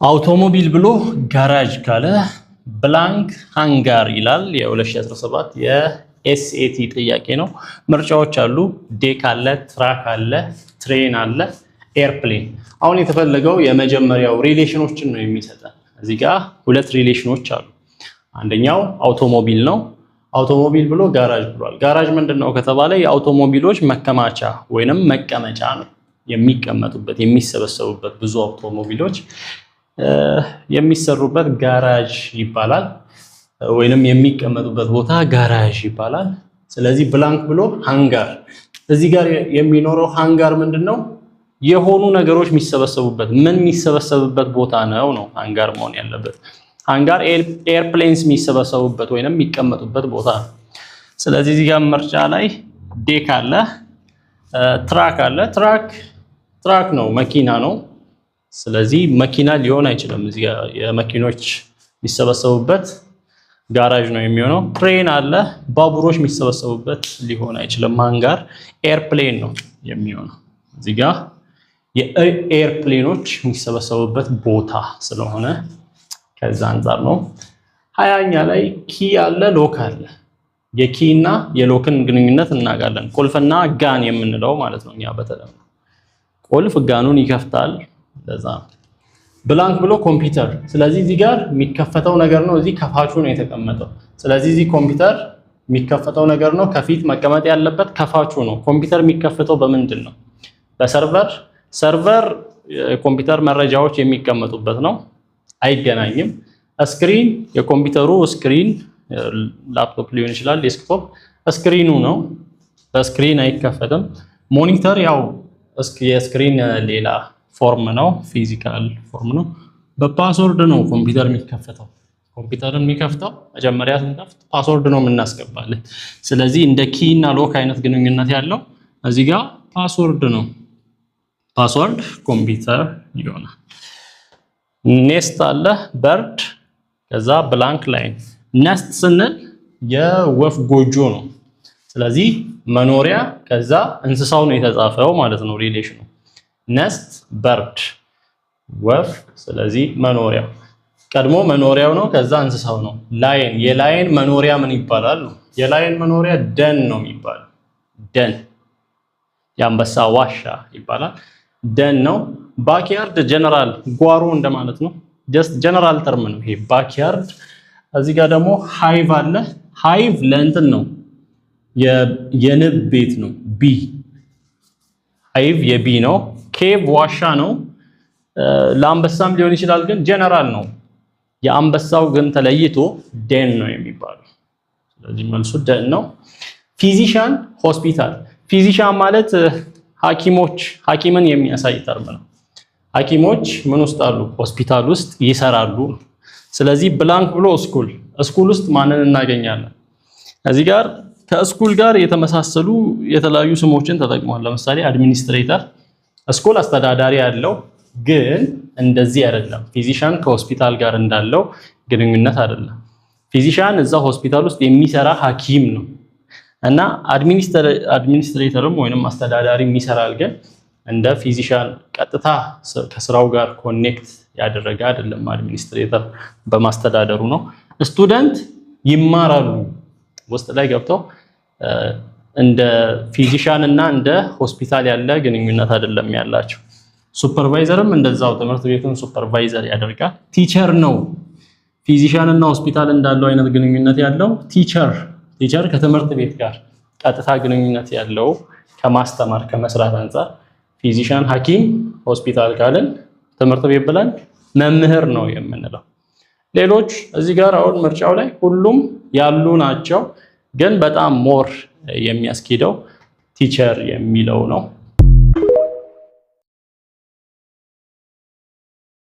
አውቶሞቢል ብሎ ጋራጅ ካለ ብላንክ ሃንጋር ይላል። የ2017 የኤስኤቲ ጥያቄ ነው። ምርጫዎች አሉ። ዴክ አለ፣ ትራክ አለ፣ ትሬን አለ፣ ኤርፕሌን። አሁን የተፈለገው የመጀመሪያው ሪሌሽኖችን ነው የሚሰጠን። እዚህ ጋር ሁለት ሪሌሽኖች አሉ። አንደኛው አውቶሞቢል ነው። አውቶሞቢል ብሎ ጋራጅ ብሏል። ጋራጅ ምንድነው ከተባለ የአውቶሞቢሎች መከማቻ ወይንም መቀመጫ ነው። የሚቀመጡበት የሚሰበሰቡበት ብዙ አውቶሞቢሎች የሚሰሩበት ጋራጅ ይባላል፣ ወይንም የሚቀመጡበት ቦታ ጋራጅ ይባላል። ስለዚህ ብላንክ ብሎ ሃንጋር። እዚህ ጋር የሚኖረው ሃንጋር ምንድነው? የሆኑ ነገሮች የሚሰበሰቡበት ምን የሚሰበሰብበት ቦታ ነው ሃንጋር መሆን ያለበት። ሃንጋር ኤርፕሌንስ የሚሰበሰቡበት ወይንም የሚቀመጡበት ቦታ ነው። ስለዚህ እዚህ ጋር ምርጫ ላይ ዴክ አለ፣ ትራክ አለ። ትራክ ነው፣ መኪና ነው። ስለዚህ መኪና ሊሆን አይችልም። እዚህ ጋር የመኪኖች የሚሰበሰቡበት ጋራጅ ነው የሚሆነው። ትሬን አለ፣ ባቡሮች የሚሰበሰቡበት ሊሆን አይችልም። ሃንጋር ኤርፕሌን ነው የሚሆነው። እዚህ ጋር የኤርፕሌኖች የሚሰበሰቡበት ቦታ ስለሆነ ከዛ አንፃር ነው። 20ኛ ላይ ኪ አለ፣ ሎክ አለ። የኪ እና የሎክን ግንኙነት እናውቃለን። ቁልፍና ጋን የምንለው ማለት ነው። እኛ በተለምዶ ቁልፍ ጋኑን ይከፍታል። ለዛ ብላንክ ብሎ ኮምፒውተር። ስለዚህ እዚህ ጋር የሚከፈተው ነገር ነው፣ እዚህ ከፋቹ ነው የተቀመጠው። ስለዚህ እዚህ ኮምፒውተር የሚከፈተው ነገር ነው፣ ከፊት መቀመጥ ያለበት ከፋቹ ነው። ኮምፒውተር የሚከፈተው በምንድን ነው? በሰርቨር። ሰርቨር የኮምፒውተር መረጃዎች የሚቀመጡበት ነው፣ አይገናኝም። ስክሪን የኮምፒውተሩ ስክሪን ላፕቶፕ ሊሆን ይችላል፣ ዴስክቶፕ ስክሪኑ ነው፣ በስክሪን አይከፈትም። ሞኒተር ያው የስክሪን ሌላ ፎርም ነው፣ ፊዚካል ፎርም ነው። በፓስወርድ ነው ኮምፒውተር የሚከፈተው። ኮምፒውተርን የሚከፍተው መጀመሪያ ስንከፍት ፓስወርድ ነው የምናስገባለን። ስለዚህ እንደ ኪ እና ሎክ አይነት ግንኙነት ያለው እዚህ ጋር ፓስወርድ ነው። ፓስወርድ ኮምፒውተር ይሆናል። ኔስት አለ፣ በርድ፣ ከዛ ብላንክ ላይን። ኔስት ስንል የወፍ ጎጆ ነው። ስለዚህ መኖሪያ ከዛ እንስሳው ነው የተጻፈው ማለት ነው ሪሌሽኑ። ነስት በርድ ወፍ፣ ስለዚህ መኖሪያው ቀድሞ መኖሪያው ነው፣ ከዛ እንስሳው ነው። ላይን የላይን መኖሪያ ምን ይባላል? የላይን መኖሪያ ደን ነው የሚባለው። ደን የአንበሳ ዋሻ ይባላል፣ ደን ነው። ባክያርድ ጀነራል ጓሮ እንደማለት ነው። ጀስት ጀነራል ተርም ነው ይሄ ባክያርድ። እዚህ ጋር ደግሞ ሃይቭ አለ። ሃይቭ ለእንትን ነው የንብ ቤት ነው። ቢ ሃይቭ የቢ ነው። ኬቭ ዋሻ ነው። ለአንበሳም ሊሆን ይችላል፣ ግን ጀነራል ነው። የአንበሳው ግን ተለይቶ ደን ነው የሚባለው። ስለዚህ መልሱ ደን ነው። ፊዚሻን ሆስፒታል። ፊዚሻን ማለት ሐኪምን የሚያሳይ ተርም ነው። ሐኪሞች ምን ውስጥ አሉ? ሆስፒታል ውስጥ ይሰራሉ። ስለዚህ ብላንክ ብሎ ስኩል ውስጥ ማንን እናገኛለን? እዚህ ጋር ከስኩል ጋር የተመሳሰሉ የተለያዩ ስሞችን ተጠቅሟል። ለምሳሌ አድሚኒስትሬተር፣ ስኩል አስተዳዳሪ ያለው ግን እንደዚህ አይደለም። ፊዚሻን ከሆስፒታል ጋር እንዳለው ግንኙነት አይደለም። ፊዚሻን እዛ ሆስፒታል ውስጥ የሚሰራ ሐኪም ነው እና አድሚኒስትሬተርም ወይንም አስተዳዳሪ ይሰራል፣ ግን እንደ ፊዚሻን ቀጥታ ከስራው ጋር ኮኔክት ያደረገ አይደለም። አድሚኒስትሬተር በማስተዳደሩ ነው። ስቱደንት ይማራሉ፣ ውስጥ ላይ ገብተው እንደ ፊዚሻን እና እንደ ሆስፒታል ያለ ግንኙነት አይደለም ያላቸው። ሱፐርቫይዘርም እንደዛው ትምህርት ቤቱን ሱፐርቫይዘር ያደርጋል። ቲቸር ነው ፊዚሻን እና ሆስፒታል እንዳለው አይነት ግንኙነት ያለው ቲቸር ከትምህርት ቤት ጋር ቀጥታ ግንኙነት ያለው ከማስተማር ከመስራት አንፃር። ፊዚሻን ሐኪም፣ ሆስፒታል ካልን ትምህርት ቤት ብለን መምህር ነው የምንለው። ሌሎች እዚህ ጋር አሁን ምርጫው ላይ ሁሉም ያሉ ናቸው፣ ግን በጣም ሞር የሚያስኬደው ቲቸር የሚለው ነው።